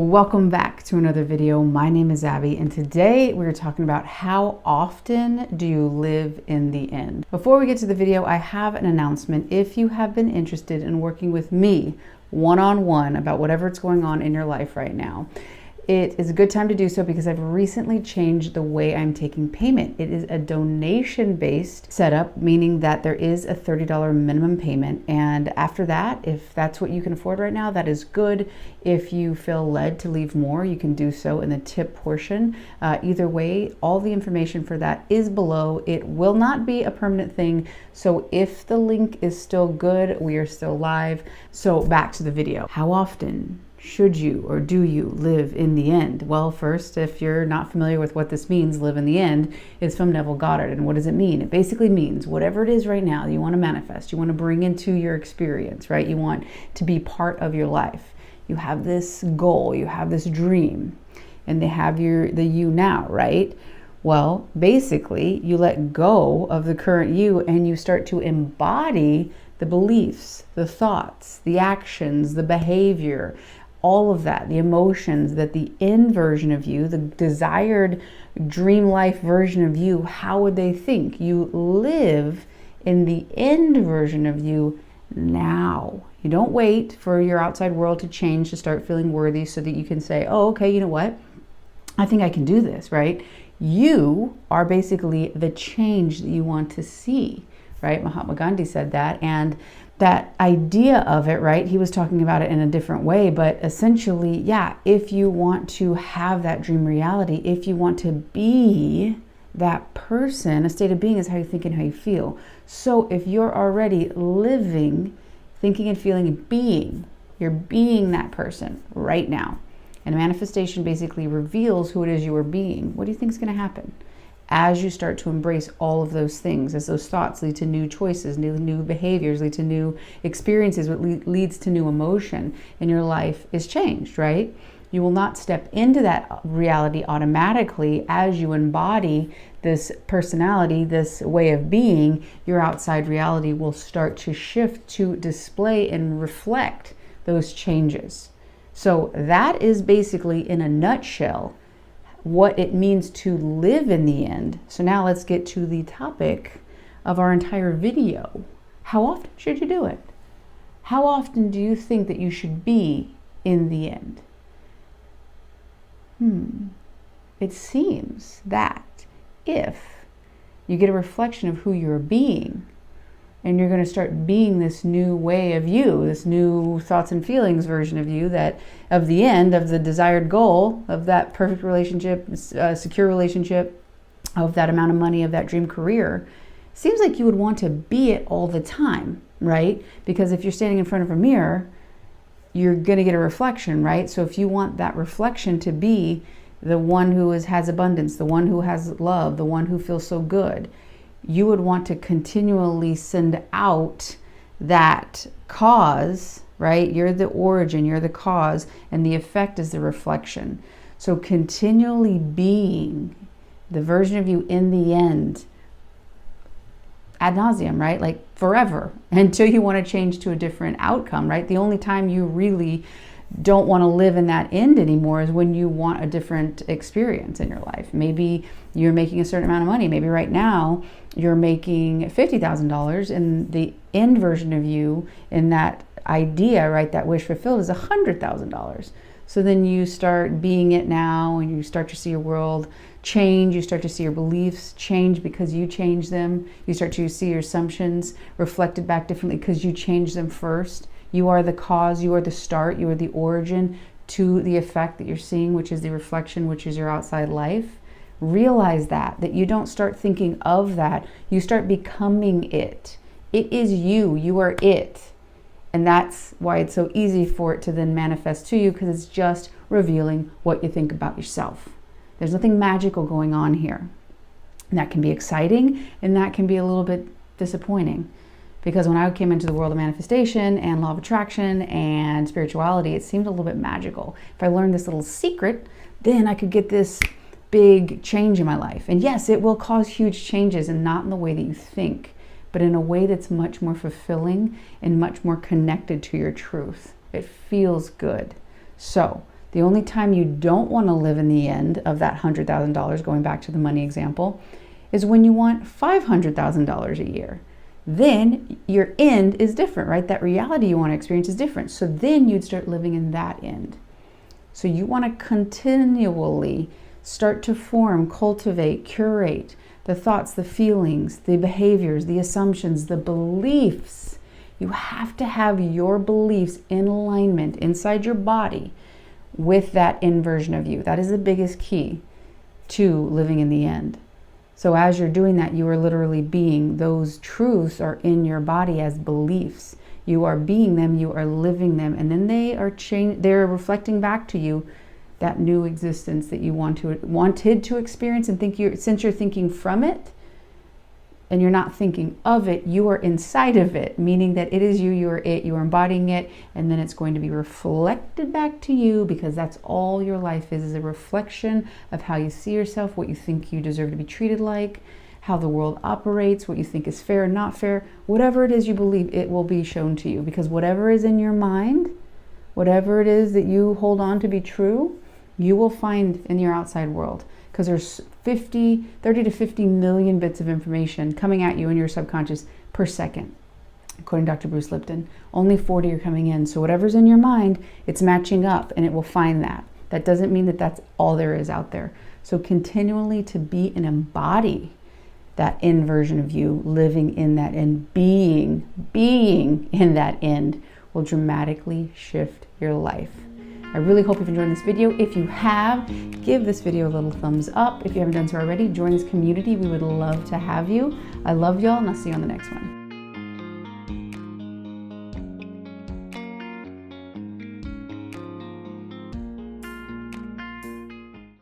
Welcome back to another video. My name is Abby, and today we're talking about how often do you live in the end. Before we get to the video, I have an announcement. If you have been interested in working with me one-on-one about whatever it's going on in your life right now, it is a good time to do so because I've recently changed the way I'm taking payment. It is a donation-based setup, meaning that there is a $30 minimum payment. And after that, if that's what you can afford right now, that is good. If you feel led to leave more, you can do so in the tip portion. Either way, all the information for that is below. It will not be a permanent thing. So if the link is still good, we are still live. So back to the video. How often should you or do you live in the end? Well, first, if you're not familiar with what this means, live in the end, it's from Neville Goddard. And what does it mean? It basically means whatever it is right now you want to manifest, you want to bring into your experience, right? You want to be part of your life. You have this goal, you have this dream, and they have the you now, right? Well, basically, you let go of the current you and you start to embody the beliefs, the thoughts, the actions, the behavior, all of that, the emotions that the end version of you, the desired dream life version of you, how would they think? You live in the end version of you now. You don't wait for your outside world to change to start feeling worthy so that you can say, oh, okay, you know what? I think I can do this, right? You are basically the change that you want to see, right? Mahatma Gandhi said that, and that idea of it, right? He was talking about it in a different way, but essentially, yeah, if you want to have that dream reality, if you want to be that person, a state of being is how you think and how you feel. So if you're already living, thinking and feeling and being, you're being that person right now. And manifestation basically reveals who it is you are being. What do you think is going to happen? As you start to embrace all of those things, as those thoughts lead to new choices, new behaviors, lead to new experiences, what leads to new emotion in your life is changed, right? You will not step into that reality automatically as you embody this personality, this way of being. Your outside reality will start to shift to display and reflect those changes. So that is basically, in a nutshell, what it means to live in the end. So now let's get to the topic of our entire video. How often should you do it? How often do you think that you should be in the end? It seems that if you get a reflection of who you're being, and you're going to start being this new way of you, this new thoughts and feelings version of you, that of the end, of the desired goal, of that perfect relationship, secure relationship, of that amount of money, of that dream career, seems like you would want to be it all the time, right? Because if you're standing in front of a mirror, you're going to get a reflection, right? So if you want that reflection to be the one who has abundance, the one who has love, the one who feels so good, you would want to continually send out that cause, right? You're the origin, you're the cause, and the effect is the reflection. So continually being the version of you in the end, ad nauseum, right? Like forever, until you want to change to a different outcome, right? The only time you really don't want to live in that end anymore is when you want a different experience in your life. Maybe you're making a certain amount of money. Maybe right now you're making $50,000 and the end version of you in that idea, right, that wish fulfilled is $100,000. So then you start being it now and you start to see your world change. You start to see your beliefs change because you change them. You start to see your assumptions reflected back differently because you change them first. You are the cause, you are the start, you are the origin to the effect that you're seeing, which is the reflection, which is your outside life. Realize that you don't start thinking of that, you start becoming it. It is you, you are it. And that's why it's so easy for it to then manifest to you, because it's just revealing what you think about yourself. There's nothing magical going on here. And that can be exciting and that can be a little bit disappointing. Because when I came into the world of manifestation and law of attraction and spirituality, it seemed a little bit magical. If I learned this little secret, then I could get this big change in my life. And yes, it will cause huge changes, and not in the way that you think, but in a way that's much more fulfilling and much more connected to your truth. It feels good. So The only time you don't want to live in the end of that $100,000, going back to the money example, is when you want $500,000 a year. Then your end is different, right? That reality you want to experience is different. So then you'd start living in that end. So you want to continually start to form, cultivate, curate the thoughts, the feelings, the behaviors, the assumptions, the beliefs. You have to have your beliefs in alignment inside your body with that end version of you. That is the biggest key to living in the end. So as you're doing that, you are literally being, those truths are in your body as beliefs. You are being them, you are living them, and then they're reflecting back to you that new existence that you wanted to experience, and since you're thinking from it and you're not thinking of it, you are inside of it, meaning that it is you, you are it, you are embodying it, and then it's going to be reflected back to you, because that's all your life is a reflection of how you see yourself, what you think you deserve to be treated like, how the world operates, what you think is fair and not fair. Whatever it is you believe, it will be shown to you, because whatever is in your mind, whatever it is that you hold on to be true, you will find in your outside world, because there's 30 to 50 million bits of information coming at you in your subconscious per second. According to Dr. Bruce Lipton, only 40 are coming in. So whatever's in your mind, it's matching up, and it will find that. That doesn't mean that that's all there is out there. So continually to be and embody that end version of you, living in that end, being in that end, will dramatically shift your life. I really hope you've enjoyed this video. If you have, give this video a little thumbs up. If you haven't done so already, join this community. We would love to have you. I love y'all, and I'll see you on the next one.